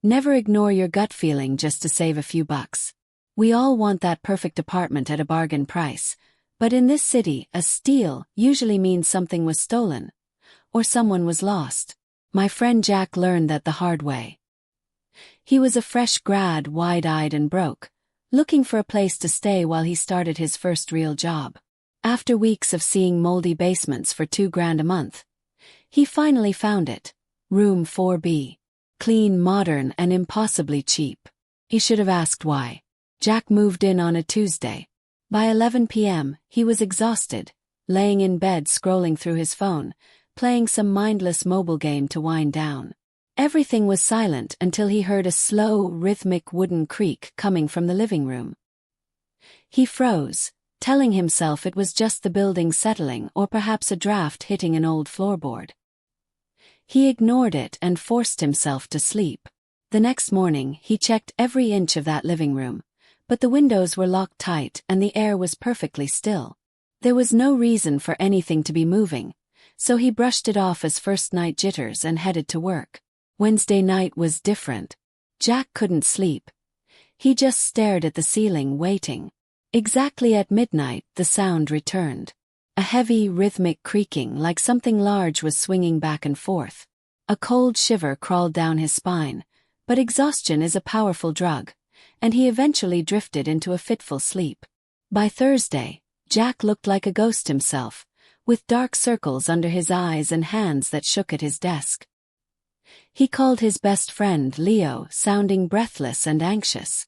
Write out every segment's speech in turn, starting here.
Never ignore your gut feeling just to save a few bucks. We all want that perfect apartment at a bargain price, but in this city, a steal usually means something was stolen, or someone was lost. My friend Jack learned that the hard way. He was a fresh grad, wide-eyed and broke, looking for a place to stay while he started his first real job. After weeks of seeing moldy basements for $2,000 a month, he finally found it. Room 4B. Clean, modern, and impossibly cheap. He should have asked why. Jack moved in on a Tuesday. By 11 p.m., he was exhausted, laying in bed scrolling through his phone, playing some mindless mobile game to wind down. Everything was silent until he heard a slow, rhythmic wooden creak coming from the living room. He froze, telling himself it was just the building settling or perhaps a draft hitting an old floorboard. He ignored it and forced himself to sleep. The next morning, he checked every inch of that living room, but the windows were locked tight and the air was perfectly still. There was no reason for anything to be moving, so he brushed it off as first-night jitters and headed to work. Wednesday night was different. Jack couldn't sleep. He just stared at the ceiling, waiting. Exactly at midnight, the sound returned. A heavy, rhythmic creaking like something large was swinging back and forth. A cold shiver crawled down his spine, but exhaustion is a powerful drug, and he eventually drifted into a fitful sleep. By Thursday, Jack looked like a ghost himself, with dark circles under his eyes and hands that shook at his desk. He called his best friend, Leo, sounding breathless and anxious.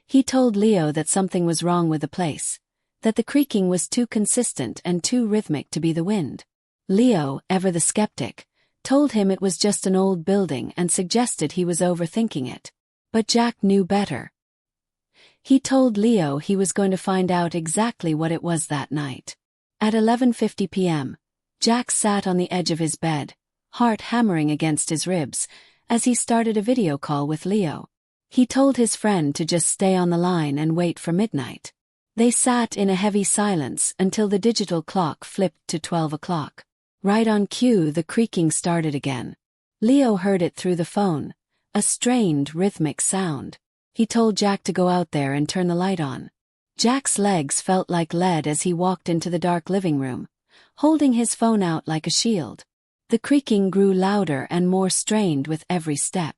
He told Leo that something was wrong with the place, that the creaking was too consistent and too rhythmic to be the wind. Leo, ever the skeptic, told him it was just an old building and suggested he was overthinking it. But Jack knew better. He told Leo he was going to find out exactly what it was that night. At 11:50 p.m., Jack sat on the edge of his bed, heart hammering against his ribs, as he started a video call with Leo. He told his friend to just stay on the line and wait for midnight. They sat in a heavy silence until the digital clock flipped to 12 o'clock. Right on cue, the creaking started again. Leo heard it through the phone, a strained, rhythmic sound. He told Jack to go out there and turn the light on. Jack's legs felt like lead as he walked into the dark living room, holding his phone out like a shield. The creaking grew louder and more strained with every step.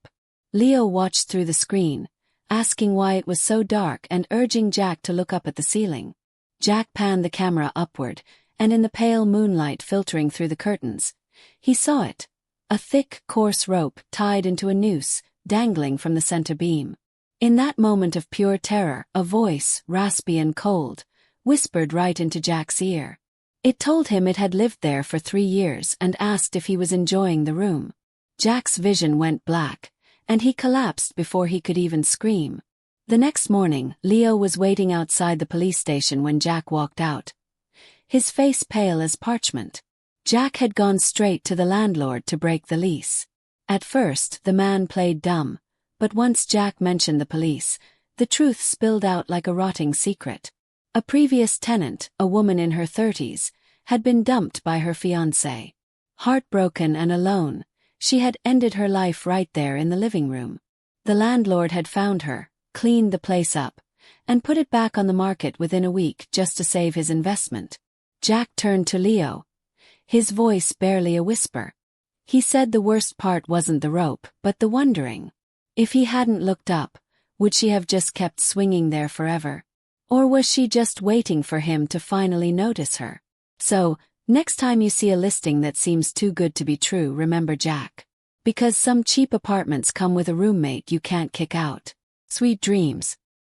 Leo watched through the screen, asking why it was so dark and urging Jack to look up at the ceiling. Jack panned the camera upward, and in the pale moonlight filtering through the curtains, he saw it. A thick, coarse rope tied into a noose, dangling from the center beam. In that moment of pure terror, a voice, raspy and cold, whispered right into Jack's ear. It told him it had lived there for 3 years and asked if he was enjoying the room. Jack's vision went black, and he collapsed before he could even scream. The next morning, Leo was waiting outside the police station when Jack walked out, his face pale as parchment. Jack had gone straight to the landlord to break the lease. At first, the man played dumb, but once Jack mentioned the police, the truth spilled out like a rotting secret. A previous tenant, a woman in her 30s, had been dumped by her fiancé. Heartbroken and alone, she had ended her life right there in the living room. The landlord had found her, cleaned the place up, and put it back on the market within a week just to save his investment. Jack turned to Leo, his voice barely a whisper. He said the worst part wasn't the rope, but the wondering. If he hadn't looked up, would she have just kept swinging there forever? Or was she just waiting for him to finally notice her? So, next time you see a listing that seems too good to be true, remember Jack. Because some cheap apartments come with a roommate you can't kick out. Sweet dreams.